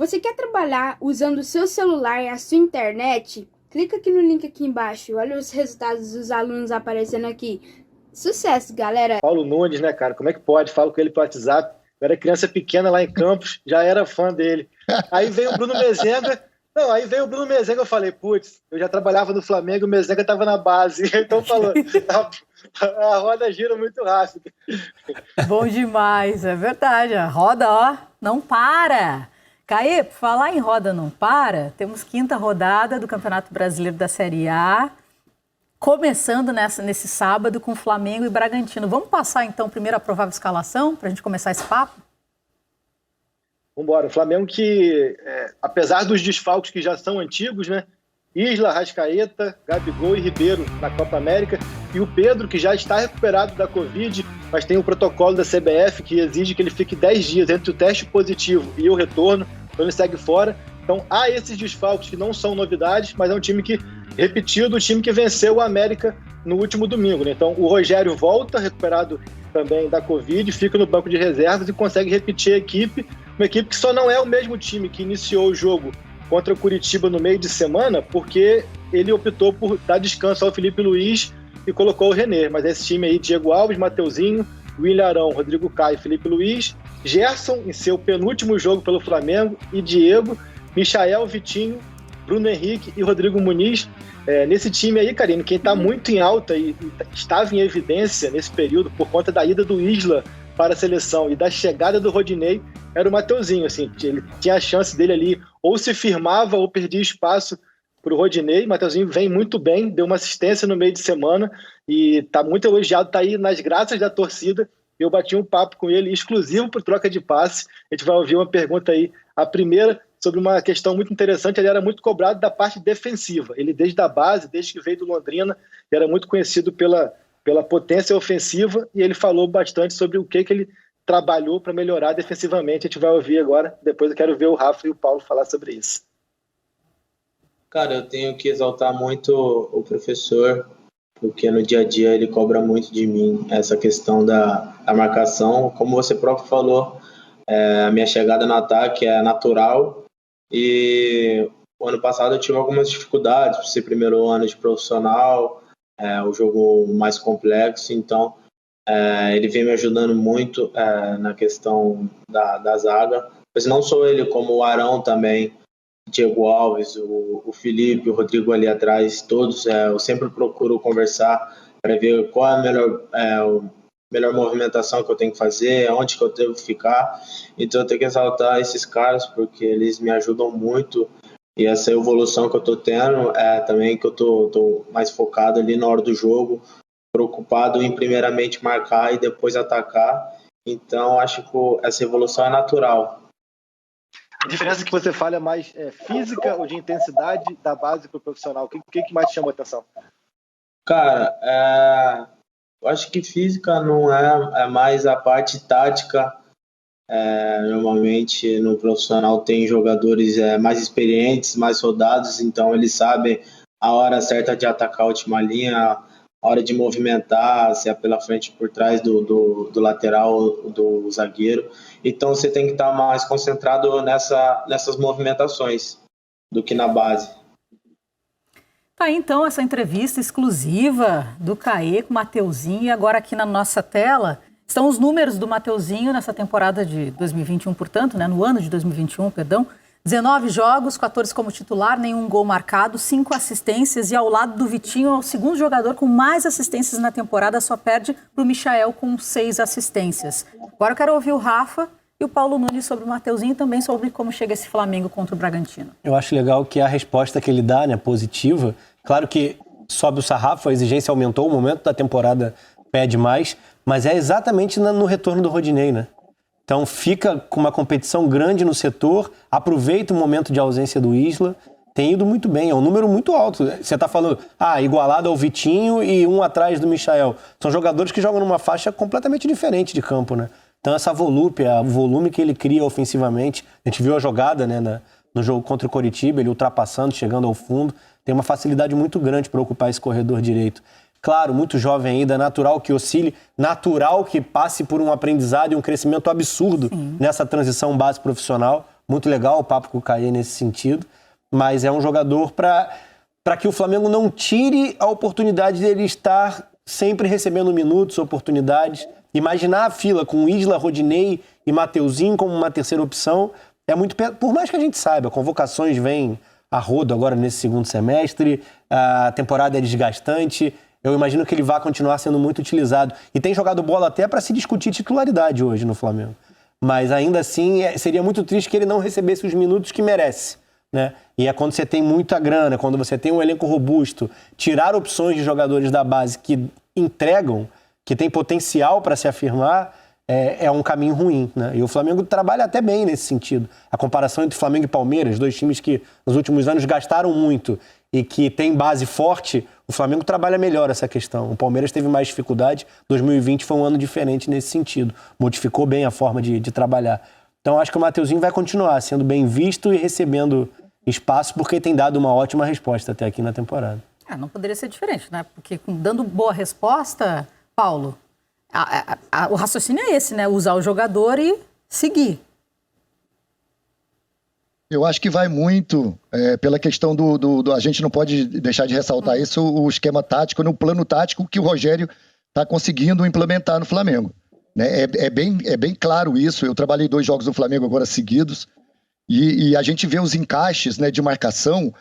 Você quer trabalhar usando o seu celular e a sua internet? Clica aqui no link aqui embaixo. Olha os resultados dos alunos aparecendo aqui. Sucesso, galera! Paulo Nunes, né, cara? Como é que pode? Falo com ele pelo WhatsApp. Eu era criança pequena lá em Campos, já era fã dele. Aí veio o Bruno Mezenga. Não, aí veio o Bruno Mezenga, eu falei, putz, eu já trabalhava no Flamengo, o Mezenga estava na base. Então falou, a roda gira muito rápido. Bom demais, é verdade. A roda, ó, não para. Caê, por falar em roda não para, temos 5ª rodada do Campeonato Brasileiro da Série A, começando nesse sábado com Flamengo e Bragantino. Vamos passar então primeiro a provável escalação para a gente começar esse papo? Vamos embora. O Flamengo que, apesar dos desfalques que já são antigos, né? Isla, Arrascaeta, Gabigol e Ribeiro na Copa América, e o Pedro, que já está recuperado da Covid, mas tem o protocolo da CBF que exige que ele fique 10 dias entre o teste positivo e o retorno, então ele segue fora. Então há esses desfalques que não são novidades, mas é um time que repetiu do time que venceu o América no último domingo, né? Então o Rogério volta, recuperado também da Covid, fica no banco de reservas e consegue repetir a equipe, uma equipe que só não é o mesmo time que iniciou o jogo contra o Curitiba no meio de semana, porque ele optou por dar descanso ao Felipe Luiz e colocou o René. Mas esse time aí, Diego Alves, Mateuzinho, William Arão, Rodrigo Caio, Felipe Luiz, Gerson em seu penúltimo jogo pelo Flamengo e Diego, Michael, Vitinho, Bruno Henrique e Rodrigo Muniz. Nesse time aí, Karine, quem está muito em alta e estava em evidência nesse período por conta da ida do Isla para a seleção e da chegada do Rodinei, era o Mateuzinho. Assim, ele tinha a chance dele ali, ou se firmava ou perdia espaço para o Rodinei. Mateuzinho vem muito bem, deu uma assistência no meio de semana e está muito elogiado, está aí nas graças da torcida. Eu bati um papo com ele exclusivo para troca de passe. A gente vai ouvir uma pergunta aí, a primeira, sobre uma questão muito interessante. Ele era muito cobrado da parte defensiva. Ele, desde a base, desde que veio do Londrina, era muito conhecido pela potência ofensiva, e ele falou bastante sobre o que ele trabalhou para melhorar defensivamente. A gente vai ouvir agora, depois eu quero ver o Rafa e o Paulo falar sobre isso. Cara, eu tenho que exaltar muito o professor, porque no dia a dia ele cobra muito de mim essa questão da marcação. Como você próprio falou, a minha chegada no ataque é natural, e o ano passado eu tive algumas dificuldades por ser primeiro ano de profissional, o jogo mais complexo, então ele vem me ajudando muito na questão da zaga, mas não só ele, como o Arão também, Diego Alves, o Felipe, o Rodrigo ali atrás, todos, eu sempre procuro conversar para ver qual é a melhor movimentação que eu tenho que fazer, onde que eu devo ficar. Então eu tenho que exaltar esses caras, porque eles me ajudam muito. E essa evolução que eu estou tendo também que eu estou mais focado ali na hora do jogo, preocupado em primeiramente marcar e depois atacar. Então acho que essa evolução é natural. A diferença que você fala é mais física ou de intensidade da base para o profissional? O que mais te chamou a atenção? Cara, eu acho que física não é mais a parte tática. Normalmente no profissional tem jogadores mais experientes, mais rodados, então eles sabem a hora certa de atacar a última linha, a hora de movimentar, se é pela frente ou por trás do lateral, do zagueiro. Então você tem que estar mais concentrado nessas movimentações do que na base. Tá aí então essa entrevista exclusiva do Caê com o Mateuzinho, e agora aqui na nossa tela estão os números do Mateuzinho nessa temporada de 2021, portanto, né, no ano de 2021, perdão. 19 jogos, 14 como titular, nenhum gol marcado, 5 assistências, e ao lado do Vitinho é o segundo jogador com mais assistências na temporada, só perde para o Michael com 6 assistências. Agora eu quero ouvir o Rafa e o Paulo Nunes sobre o Mateuzinho e também sobre como chega esse Flamengo contra o Bragantino. Eu acho legal que a resposta que ele dá, né, positiva, claro que sobe o sarrafo, a exigência aumentou, o momento da temporada pede mais, mas é exatamente no retorno do Rodinei, né? Então fica com uma competição grande no setor, aproveita o momento de ausência do Isla, tem ido muito bem, é um número muito alto. Você está falando, igualado ao Vitinho e um atrás do Michael. São jogadores que jogam numa faixa completamente diferente de campo, né? Então essa volúpia, o volume que ele cria ofensivamente, a gente viu a jogada, né, no jogo contra o Coritiba, ele ultrapassando, chegando ao fundo, tem uma facilidade muito grande para ocupar esse corredor direito. Claro, muito jovem ainda, natural que oscile, natural que passe por um aprendizado e um crescimento absurdo nessa transição base profissional. Muito legal o papo com o Caê nesse sentido, mas é um jogador para que o Flamengo não tire a oportunidade dele estar sempre recebendo minutos, oportunidades. Imaginar a fila com Isla, Rodinei e Mateuzinho como uma terceira opção é muito... Por mais que a gente saiba, convocações vêm a rodo agora nesse segundo semestre, a temporada é desgastante, eu imagino que ele vai continuar sendo muito utilizado. E tem jogado bola até para se discutir titularidade hoje no Flamengo. Mas ainda assim, seria muito triste que ele não recebesse os minutos que merece, né? E é quando você tem muita grana, quando você tem um elenco robusto, tirar opções de jogadores da base que entregam, que tem potencial para se afirmar, é um caminho ruim, né? E o Flamengo trabalha até bem nesse sentido. A comparação entre Flamengo e Palmeiras, dois times que nos últimos anos gastaram muito e que tem base forte, o Flamengo trabalha melhor essa questão. O Palmeiras teve mais dificuldade, 2020 foi um ano diferente nesse sentido, modificou bem a forma de trabalhar. Então acho que o Mateuzinho vai continuar sendo bem visto e recebendo espaço, porque tem dado uma ótima resposta até aqui na temporada. Não poderia ser diferente, né? Porque dando boa resposta, Paulo, o raciocínio é esse, né? Usar o jogador e seguir. Eu acho que vai muito pela questão a gente não pode deixar de ressaltar isso, o esquema tático, no plano tático que o Rogério está conseguindo implementar no Flamengo. Né? É bem claro isso. Eu trabalhei 2 jogos do Flamengo agora seguidos e a gente vê os encaixes, né, de marcação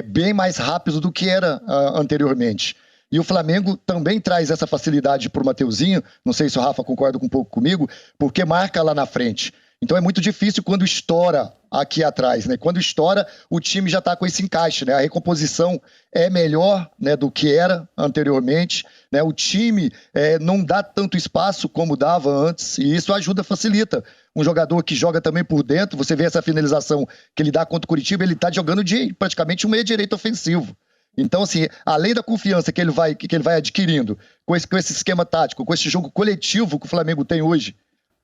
bem mais rápidos do que era anteriormente. E o Flamengo também traz essa facilidade para o Mateuzinho, não sei se o Rafa concorda um pouco comigo, porque marca lá na frente. Então é muito difícil quando estoura aqui atrás, né? Quando estoura, o time já está com esse encaixe, né? A recomposição é melhor, né, do que era anteriormente, né? O time não dá tanto espaço como dava antes, e isso ajuda, facilita. Um jogador que joga também por dentro, você vê essa finalização que ele dá contra o Curitiba, ele está jogando de praticamente um meia direito ofensivo. Então, assim, além da confiança que ele vai adquirindo com esse esquema tático, com esse jogo coletivo que o Flamengo tem hoje,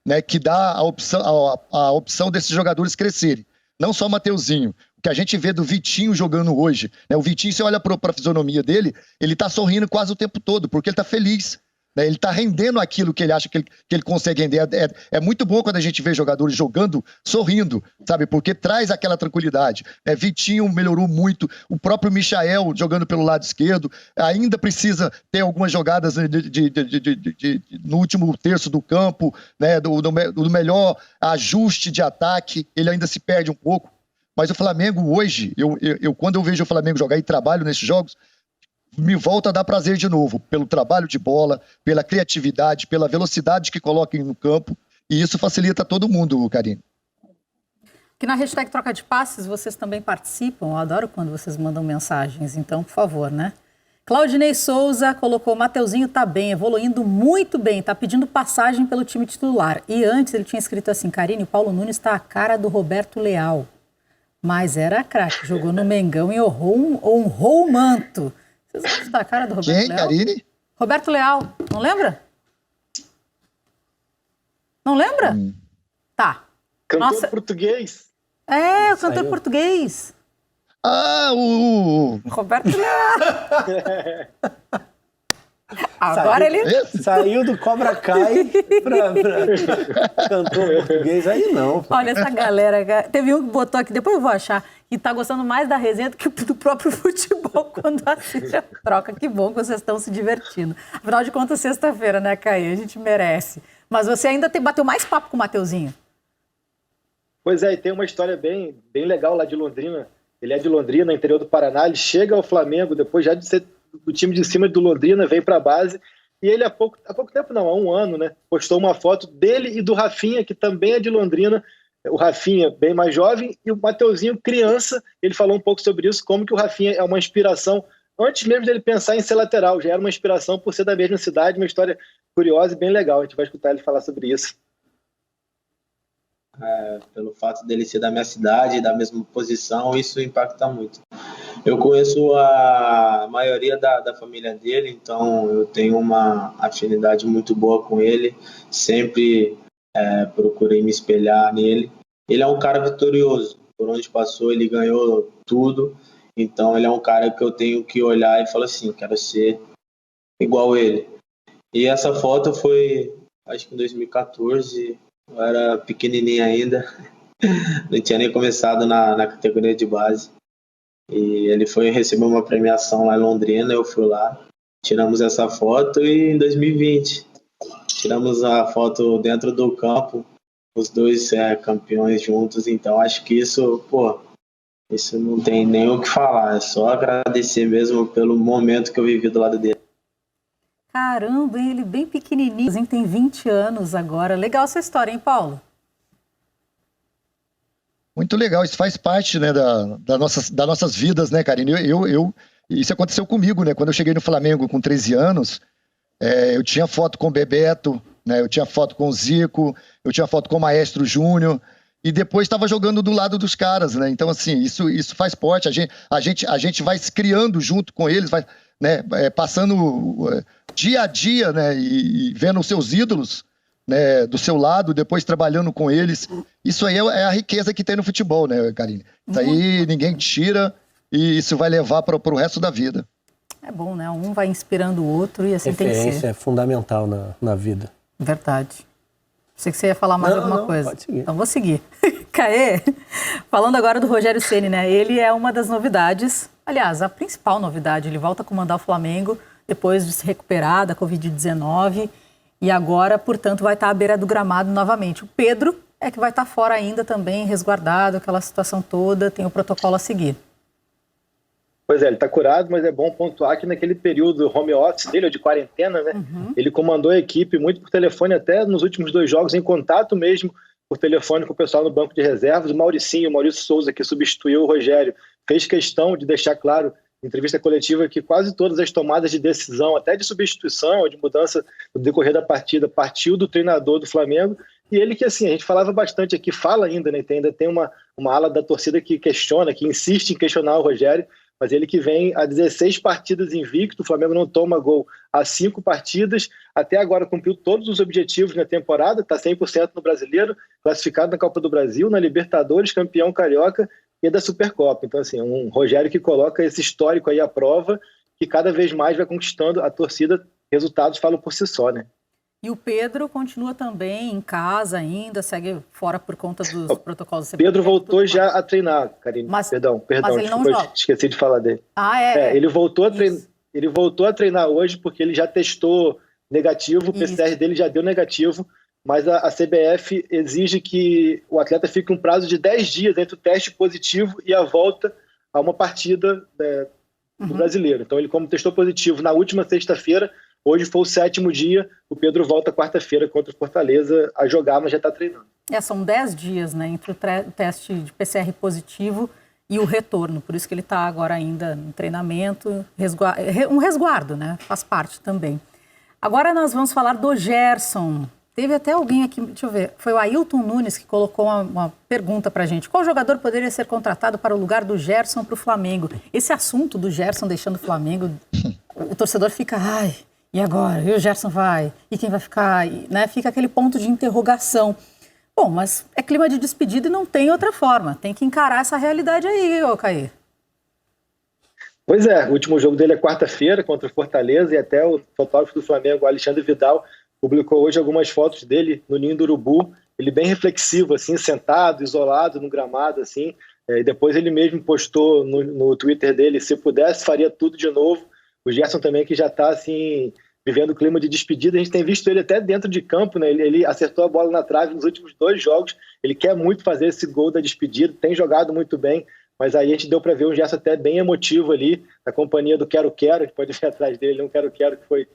né, que dá a opção desses jogadores crescerem. Não só o Mateuzinho. O que a gente vê do Vitinho jogando hoje, né, o Vitinho, você olha para a fisionomia dele, ele está sorrindo quase o tempo todo, porque ele está feliz. Né, ele está rendendo aquilo que ele acha que ele consegue render. É muito bom quando a gente vê jogadores jogando, sorrindo, sabe? Porque traz aquela tranquilidade. Vitinho melhorou muito, o próprio Michael jogando pelo lado esquerdo, ainda precisa ter algumas jogadas no último terço do campo, né? do melhor ajuste de ataque, ele ainda se perde um pouco. Mas o Flamengo hoje, quando eu vejo o Flamengo jogar e trabalho nesses jogos, me volta a dar prazer de novo, pelo trabalho de bola, pela criatividade, pela velocidade que coloquem no campo, e isso facilita todo mundo, Karine. Que na hashtag Troca de Passes vocês também participam, eu adoro quando vocês mandam mensagens, então, por favor, né? Claudinei Souza colocou: Mateuzinho tá bem, evoluindo muito bem, tá pedindo passagem pelo time titular. E antes ele tinha escrito assim: Karine, Paulo Nunes tá a cara do Roberto Leal, mas era craque, jogou no Mengão e honrou o manto. Vocês acham da cara do Roberto Leal? Quem, Karine? Roberto Leal, não lembra? Não lembra? Tá. Cantor português. O cantor português. Roberto Leal. Agora ele... Saiu do Cobra Kai pra cantor português, aí não. Pô. Olha essa galera, teve um que botou aqui, depois eu vou achar, que tá gostando mais da resenha do que do próprio futebol quando assiste a troca. Que bom que vocês estão se divertindo. Afinal de contas, sexta-feira, né, Caí? A gente merece. Mas você ainda bateu mais papo com o Mateuzinho. Pois é, e tem uma história bem legal lá de Londrina. Ele é de Londrina, interior do Paraná. Ele chega ao Flamengo, depois já de ser do time de cima do Londrina, vem para a base. E ele há pouco tempo, não, há um ano, né, postou uma foto dele e do Rafinha, que também é de Londrina. O Rafinha bem mais jovem e o Mateuzinho criança. Ele falou um pouco sobre isso, como que o Rafinha é uma inspiração, antes mesmo dele pensar em ser lateral, já era uma inspiração por ser da mesma cidade, uma história curiosa e bem legal. A gente vai escutar ele falar sobre isso. Pelo fato dele ser da minha cidade, da mesma posição, isso impacta muito. Eu conheço a maioria da família dele, então eu tenho uma afinidade muito boa com ele, sempre procurei me espelhar nele. Ele é um cara vitorioso, por onde passou ele ganhou tudo, então ele é um cara que eu tenho que olhar e falar assim, quero ser igual ele. E essa foto foi, acho que em 2014, eu era pequenininho ainda, não tinha nem começado na categoria de base. E ele foi receber uma premiação lá em Londrina, eu fui lá, tiramos essa foto e em 2020 tiramos a foto dentro do campo, os dois campeões juntos, então acho que isso não tem nem o que falar, é só agradecer mesmo pelo momento que eu vivi do lado dele. Caramba, ele bem pequenininho, tem 20 anos agora. Legal essa história, hein, Paulo? Muito legal, isso faz parte, né, das nossas vidas, né, Karine? Isso aconteceu comigo, né? Quando eu cheguei no Flamengo com 13 anos, eu tinha foto com o Bebeto, né? Eu tinha foto com o Zico, eu tinha foto com o Maestro Júnior, e depois estava jogando do lado dos caras, né? Então, assim, isso faz parte, a gente vai se criando junto com eles, vai, né, passando dia a dia, né, e vendo os seus ídolos, né, do seu lado, depois trabalhando com eles. Isso aí é a riqueza que tem no futebol, né, Karine? Isso aí ninguém tira e isso vai levar para o resto da vida. É bom, né? Um vai inspirando o outro e assim tem que ser. Referência é fundamental na vida. Verdade. Sei que você ia falar mais alguma coisa. Pode seguir. Então vou seguir. Caê, falando agora do Rogério Ceni, né? Ele é uma das novidades, aliás, a principal novidade. Ele volta a comandar o Flamengo depois de se recuperar da Covid-19. E agora, portanto, vai estar à beira do gramado novamente. O Pedro é que vai estar fora ainda também, resguardado, aquela situação toda, tem o protocolo a seguir. Pois é, ele está curado, mas é bom pontuar que naquele período home office dele, ou de quarentena, né, ele comandou a equipe muito por telefone, até nos últimos 2 jogos, em contato mesmo por telefone com o pessoal no banco de reservas. O Maurício Souza, que substituiu o Rogério, fez questão de deixar claro em entrevista coletiva que quase todas as tomadas de decisão, até de substituição ou de mudança no decorrer da partida, partiu do treinador do Flamengo. E ele que, assim, a gente falava bastante aqui, fala ainda, né? Ainda tem uma ala da torcida que questiona, que insiste em questionar o Rogério, mas ele que vem a 16 partidas invicto, o Flamengo não toma gol há 5 partidas, até agora cumpriu todos os objetivos na temporada, está 100% no Brasileiro, classificado na Copa do Brasil, na Libertadores, campeão carioca e da Supercopa. Então, assim, um Rogério que coloca esse histórico aí à prova, que cada vez mais vai conquistando a torcida, resultados falam por si só, né? E o Pedro continua também em casa ainda, segue fora por conta dos protocolos de Pedro voltou já a treinar, Karine. Perdão, mas ele não joga. Esqueci de falar dele. Ele voltou a treinar hoje porque ele já testou negativo, o PCR dele já deu negativo, mas a CBF exige que o atleta fique um prazo de 10 dias entre o teste positivo e a volta a uma partida do Brasileiro. Então ele, como testou positivo na última sexta-feira, hoje foi o 7º dia, o Pedro volta quarta-feira contra o Fortaleza a jogar, mas já está treinando. São 10 dias, né, entre o teste de PCR positivo e o retorno, por isso que ele está agora ainda no treinamento, um resguardo, né, faz parte também. Agora nós vamos falar do Gerson. Teve até alguém aqui, deixa eu ver, foi o Ailton Nunes que colocou uma pergunta pra gente. Qual jogador poderia ser contratado para o lugar do Gerson para o Flamengo? Esse assunto do Gerson deixando o Flamengo, o torcedor fica, e agora? E o Gerson vai? E quem vai ficar? Né? Fica aquele ponto de interrogação. Bom, mas é clima de despedida e não tem outra forma. Tem que encarar essa realidade aí, Caê. Pois é, o último jogo dele é quarta-feira contra o Fortaleza e até o fotógrafo do Flamengo, Alexandre Vidal, publicou hoje algumas fotos dele no Ninho do Urubu, ele bem reflexivo, assim, sentado, isolado no gramado, assim, e depois ele mesmo postou no Twitter dele, se pudesse, faria tudo de novo. O Gerson também, que já está, assim, vivendo o clima de despedida, a gente tem visto ele até dentro de campo, né? Ele acertou a bola na trave nos últimos 2 jogos, ele quer muito fazer esse gol da despedida, tem jogado muito bem, mas aí a gente deu para ver um Gerson até bem emotivo ali, na companhia do Quero Quero, a gente pode ver atrás dele, um Quero Quero que foi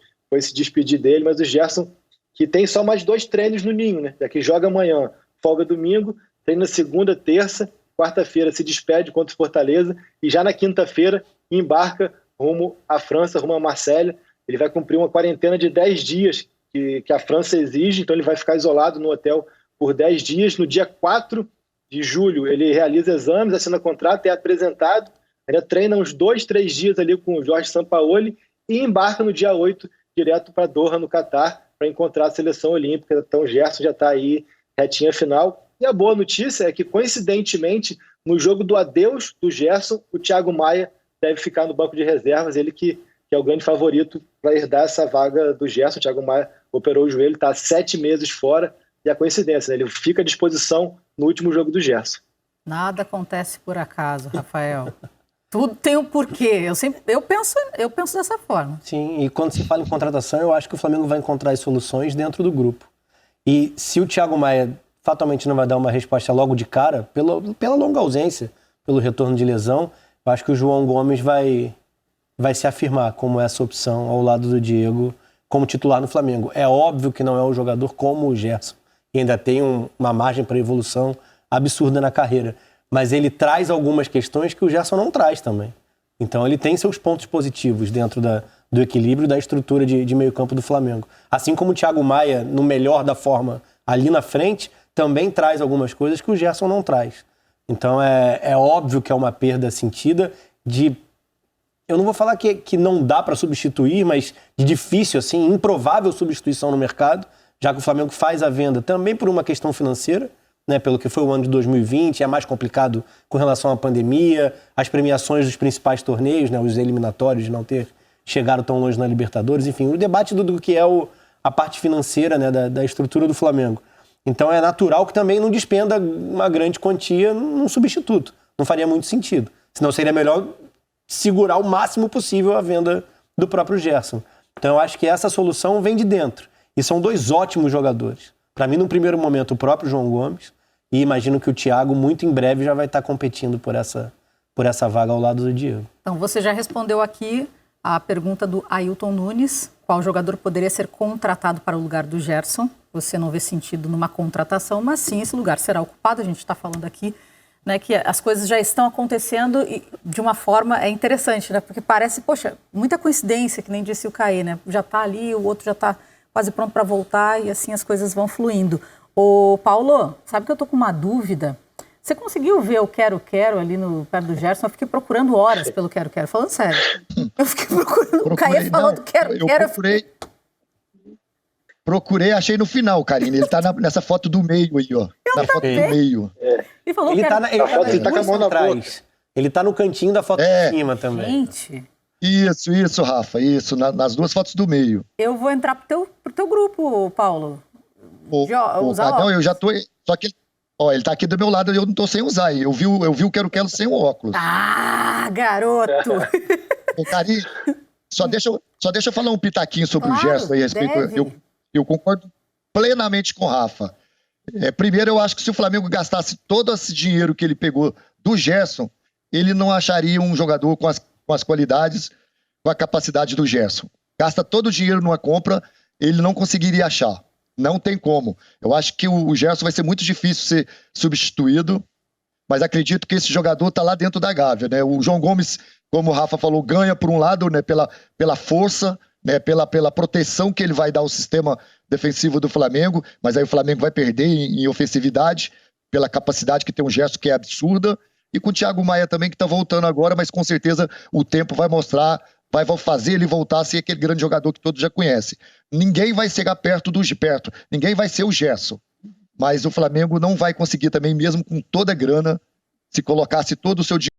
se despedir dele, mas o Gerson, que tem só mais 2 treinos no Ninho, né? Já que joga amanhã, folga domingo, treina segunda, terça, quarta-feira se despede contra o Fortaleza e já na quinta-feira embarca rumo à França, rumo a Marselha. Ele vai cumprir uma quarentena de 10 dias que a França exige, então ele vai ficar isolado no hotel por 10 dias. No dia 4 de julho ele realiza exames, assina contrato, é apresentado, ainda treina uns 2, 3 dias ali com o Jorge Sampaoli e embarca no dia 8 direto para Doha, no Catar, para encontrar a seleção olímpica. Então o Gerson já está aí, retinha final. E a boa notícia é que, coincidentemente, no jogo do adeus do Gerson, o Thiago Maia deve ficar no banco de reservas, ele que é o grande favorito para herdar essa vaga do Gerson. O Thiago Maia operou o joelho, está há 7 meses fora, e a coincidência, né? Ele fica à disposição no último jogo do Gerson. Nada acontece por acaso, Rafael. Tudo tem um porquê. Eu penso dessa forma. Sim, e quando se fala em contratação, eu acho que o Flamengo vai encontrar as soluções dentro do grupo. E se o Thiago Maia fatalmente não vai dar uma resposta logo de cara, pela longa ausência, pelo retorno de lesão, eu acho que o João Gomes vai se afirmar como essa opção ao lado do Diego como titular no Flamengo. É óbvio que não é um jogador como o Gerson, e ainda tem uma margem para evolução absurda na carreira. Mas ele traz algumas questões que o Gerson não traz também. Então ele tem seus pontos positivos dentro do equilíbrio da estrutura de meio campo do Flamengo. Assim como o Thiago Maia, no melhor da forma ali na frente, também traz algumas coisas que o Gerson não traz. Então é óbvio que é uma perda sentida eu não vou falar que não dá para substituir, mas de difícil, assim, improvável substituição no mercado, já que o Flamengo faz a venda também por uma questão financeira, né, pelo que foi o ano de 2020, é mais complicado com relação à pandemia, as premiações dos principais torneios, né, os eliminatórios de não ter chegado tão longe na Libertadores, enfim, o debate do que é a parte financeira, né, da estrutura do Flamengo. Então é natural que também não despenda uma grande quantia num substituto. Não faria muito sentido. Senão seria melhor segurar o máximo possível a venda do próprio Gerson. Então eu acho que essa solução vem de dentro. E são dois ótimos jogadores. Para mim, no primeiro momento, o próprio João Gomes, e imagino que o Thiago, muito em breve, já vai estar competindo por essa vaga ao lado do Diego. Então, você já respondeu aqui a pergunta do Ailton Nunes, qual jogador poderia ser contratado para o lugar do Gerson. Você não vê sentido numa contratação, mas sim, esse lugar será ocupado. A gente está falando aqui, né, que as coisas já estão acontecendo e de uma forma interessante, né, porque parece, poxa, muita coincidência, que nem disse o Caê, né, já está ali, o outro já está quase pronto para voltar e assim as coisas vão fluindo. Ô, Paulo, sabe que eu tô com uma dúvida? Você conseguiu ver o Quero ali no pé do Gerson? Eu fiquei procurando horas pelo Quero, falando sério. Eu fiquei procurando, o Caê falou do Quero. Procurei, achei no final, Karine. Ele tá nessa foto do meio aí, ó. Na foto do meio. Ele falou Ele tá com a mão na boca. Ele tá no cantinho da foto de cima também. Gente... Isso, Rafa, isso, nas duas fotos do meio. Eu vou entrar pro teu grupo, Paulo. Não, eu já tô... Só que ele tá aqui do meu lado e eu não tô sem usar. Eu vi o Quero sem o óculos. Ah, garoto! Karine, só deixa eu falar um pitaquinho sobre o Gerson aí a respeito. Eu concordo plenamente com o Rafa. Primeiro, eu acho que se o Flamengo gastasse todo esse dinheiro que ele pegou do Gerson, ele não acharia um jogador com as qualidades, com a capacidade do Gerson. Gasta todo o dinheiro numa compra, ele não conseguiria achar. Não tem como. Eu acho que o Gerson vai ser muito difícil ser substituído, mas acredito que esse jogador está lá dentro da Gávea, né? O João Gomes, como o Rafa falou, ganha por um lado, né, pela força, né, pela proteção que ele vai dar ao sistema defensivo do Flamengo, mas aí o Flamengo vai perder em ofensividade, pela capacidade que tem o Gerson, que é absurda, e com o Thiago Maia também, que está voltando agora, mas com certeza o tempo vai mostrar, vai fazer ele voltar a ser aquele grande jogador que todos já conhecem. Ninguém vai chegar perto, ninguém vai ser o Gerson. Mas o Flamengo não vai conseguir também, mesmo com toda a grana, se colocasse todo o seu dinheiro